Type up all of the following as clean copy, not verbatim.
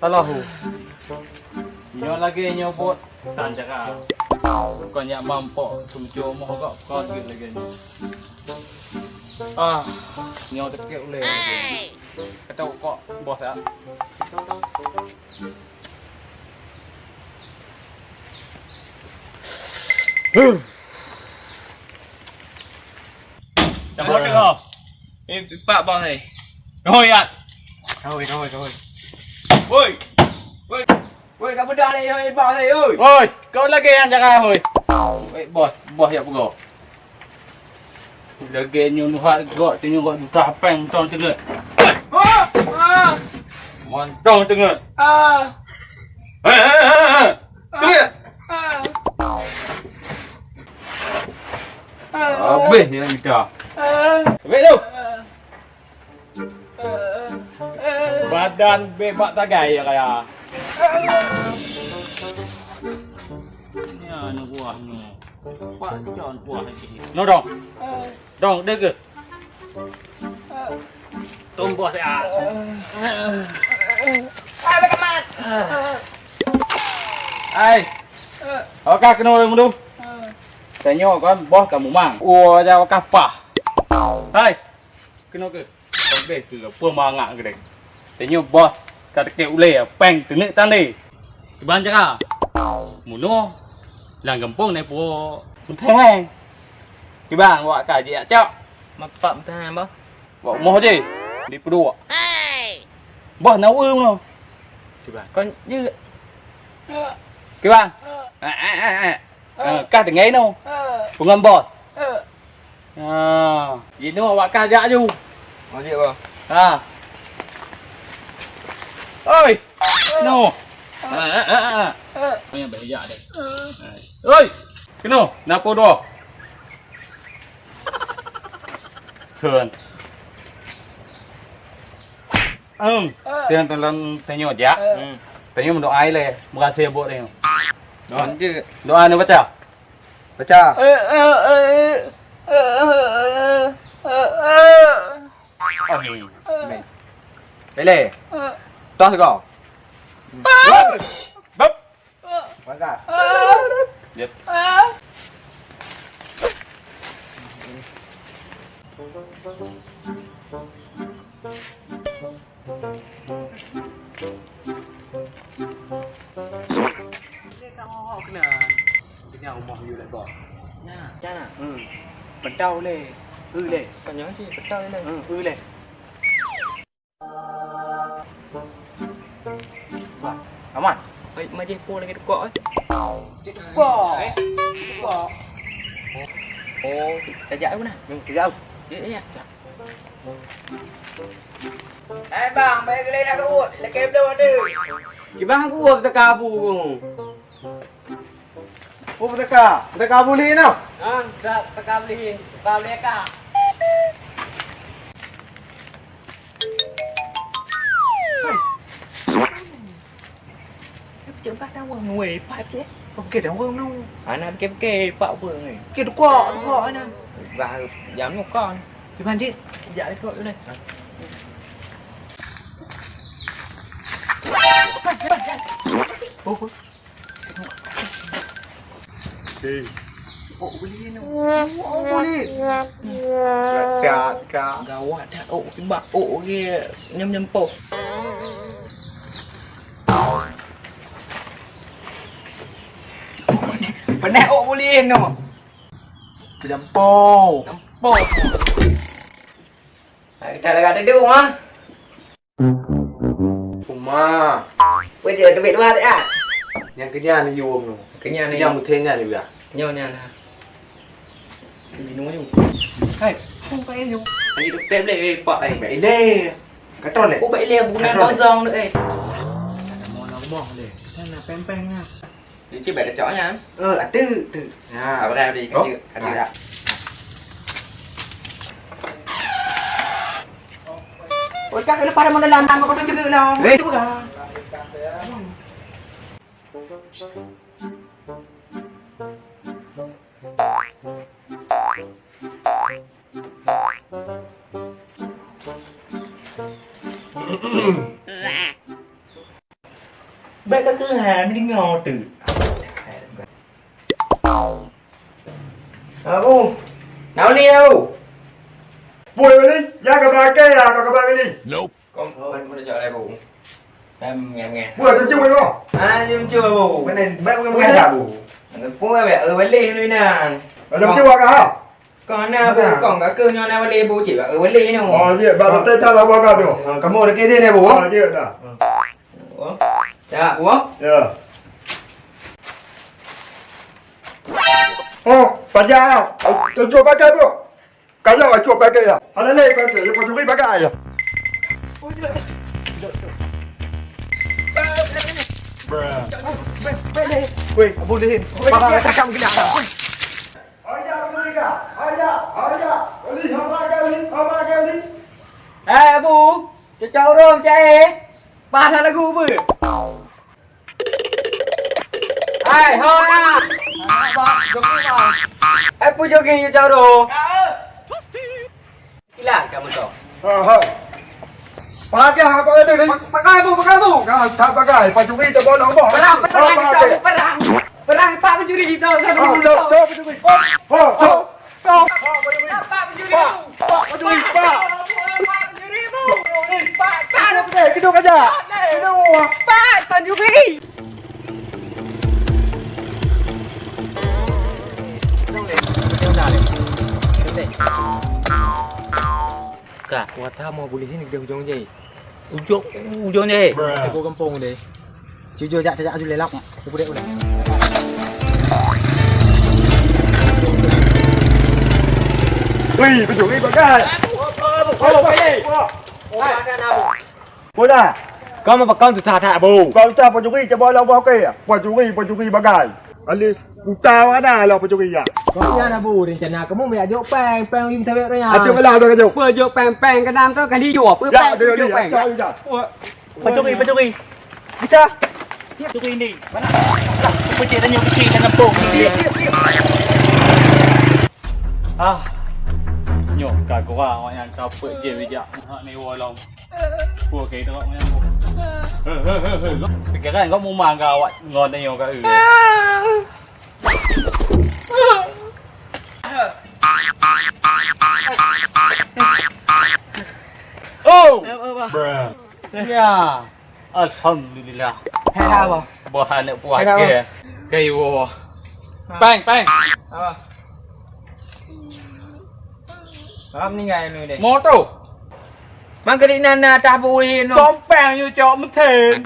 Talahu. Nyo lagi nyobot tan jaka. Kau nyak mampok sumjo moh kau duit lagi ni. Nyo tekek boleh lagi. Kata kok bos ah. Dah bot ke? Ni pak bos ni. Rồi ạ. Thôi. Ôi. Ôi các benda ni oi bos ni oi. Ôi, kau lagi yang jaga oi. Bos ya bugo. Lagi nyu nuhat gok tinyu gok duta peng tong tengah. Montong tengah. Habis ni nak kita. Habis tu. Badan bebak tagai ya kaya. Ni anu buah ni. Pak John buah ni. No dong. Dong dek ke. Tumbuh saya. Ai kamat. Ai. Okey kena orang mundur. Tanya kan bos kamu mang. Jauh kapah. Hai. Kena ke? Okey tu apa mangak ke dek. Tanya bos kata ke ule peng tenek tande. Iban jaka. Muno. Lang kampung ni po. Mun thang. Iban wak ka je cak. Mapak tahan bos. Wak moh je. Di pedua. Bos nấu ương luôn. Con như Cái bang. Ka tiếng ấy đâu. Cùng ngâm bò. Gì nữa mà ca dạ du. Có gì không? Ơi. No. Bây giờ phải dạ đây. Ơi. Cái nào? Nào cô đồ. Thường. Thường tần tay nhỏ dạ. Tay nhỏ một độ ai lệ. Một gà xe bộ đây không? Đó chứ. Độ ai nữa bắt chào? Baca. Lele. Toh kau. Bắp. Baca. Lihat. Kamu kena. Kena umah you lại bỏ. Nha. Cha. Bật trâu lên. Lên. Còn nhớ gì? Bật trâu lên đây. Lên. Kamu. Mai je po lagi tukok eh. Tukok. Tukok. Oh, kejap apa nak? Kejap. Ya. Bang, bagi kelai nak uat. Lagi belum ada. Ibang aku buat tekabu. Oh, teka boleh no? Teka beli ka. Chúng ta đang ngồi phải chứ. Không kể đâu không đâu. Anh kê bạo vừa này. Kể được cọ anh em. Và dám một con. Thì bạn chứ. Dạ đi cọ đây. Đi. Ổ beli nó. Ổ beli. Cả. Gawat dah ổ cái bạc ổ kia nhâm bột. Benar ổ beli nó. Jampo. Kadang-kadang dia rumah. Uma. Bây giờ việc ba đấy à? Yang kenya ni yum no. Kenya ni yang mutenya ni ba. nhau nè nè. Gì nó nhung. Hey, không có em nhung. Anh đi được tem lên bậy bậy đê. Cái tròn này. Ô bậy leo bún lên con giòn nữa ấy. Mau nó bỏ để. Thế là peng nha. Đi chứ bậy đã chó nha. Tư. Nha. Ra đi cái gì? Ăn đi đã. Ôi các cái nó pada mau dalam mà có được chưa đâu. Đấy. cứ hà mới đi ngò từ bu nào đi đâu Bùi đi, ra cả ba cây là cả ba cái đi. con mình chờ đây bu em nghe Bùi tôi chưa không? nhưng chưa bu Bên này mấy ông nghe là bù. cũng mẹ ở bên ly nuôi nè Ở trong chưa cả hả? còn nào bu còn cả cơ nho nào bên ly bu chỉ ở bên ly nào Gì, bà tập tay ta là bao cả được. cảm ơn cái thế này bu Gì đó. dạ bu Bà già, tôi chua ba cây bro. Cái nào là chua ba cây à? Anh lấy cái để cho chúng đi ba cây à? Ui, bùi đi. Bà ta cầm cái nào nào. Ở ra tôi đi cả. Ở ra. Đi không ba cây đi. ê bu cho rôm cho em ba thằng là gu bự ai thôi à em bu cho ghi cho đồ cái là cả một chỗ Ba cái hả? Ba cái đi. Ba cái bu. Cái thằng ba cái, bà chúng đi cho bọn nó bỏ. perang pak mencuri kita Cái đồ cái gì? Cái đồ pak pencuri Kak, wata mau bolehin dia ujung je. Ujung je. Aku kampung deh. Jujur jak tu lelak. Aku budak boleh. Ui, bà chủ đi bà cái. Bùi nè. Kau mau pakau tu tak bu. Bà cha bà chủ đi cho bọn nó bao cây à? Bà chủ đi bà cái. Anh đi. Tao ở đây là bà chủ đi à? Kau ni ada bu rencana kamu mau ajak peng lim thawet dah ya. Anh chưa làm được cái gì? Vừa ajak peng cái đam tu kali jual peng Dạ, peng. cho đi. Bà chủ đi. Kita. Tiếp chủ đi. Mana? Aku cerita nyu kecil dengan kampung. Nhổ cả của bà ngoại nhà sao phượt kia với chợ họ này vui lòng của cái đó ngoại nhà cái này có mua màng gạo ạ ngon đây nhiều cái ya alhamdulillah Hai apa? buah anak buah kia cây vô bang Am ni ngai ni deh. mô tô Mang cái nana ta bui no. con bang như cho mất thèn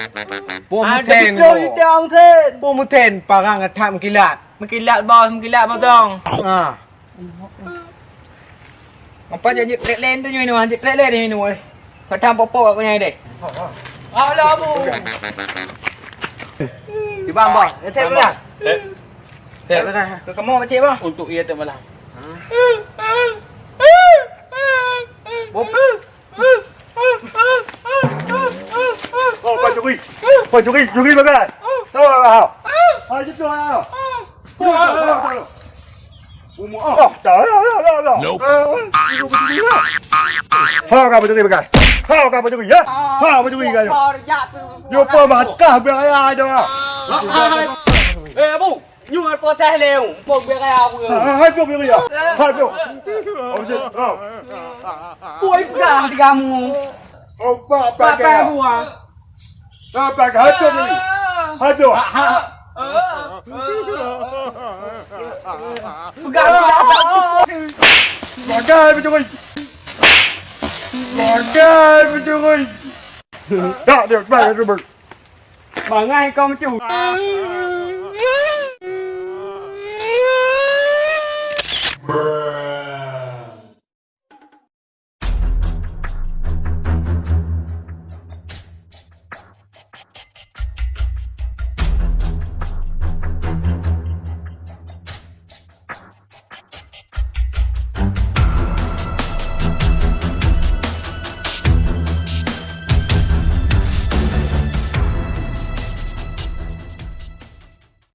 Buông ai một thèn chơi như cho ông thèn Buông một thèn parang tham kilat. Kilat bao tong. Apa jadi len tu ni no, jadi len ni no. Kau tham popo aku nyai deh. Alah bu. Di bang bang, thế boleh. Thế cái kamu macam apa? untuk ia tak malam Bà chủ đi bà cái. Đâu là hảo? Giúp cho nào. Trời ơi. Phao cả bà chủ đi bà cái. Phao cả bà chủ đi á. Phao bà chủ đi cái. Vô bờ mà cả việc ai đâu. Ê bu, nhưng mà po xe lều, po việc ai ao vừa. Hai việc gì à? Hai việc. Ui, cả thì kamu. Ba cái buah. ba cái hai việc gì? Hai việc. Bà cái bà chủ đi. Bà cái bà chủ đi. Dạ được bà cái được. Bà ngay công chủ.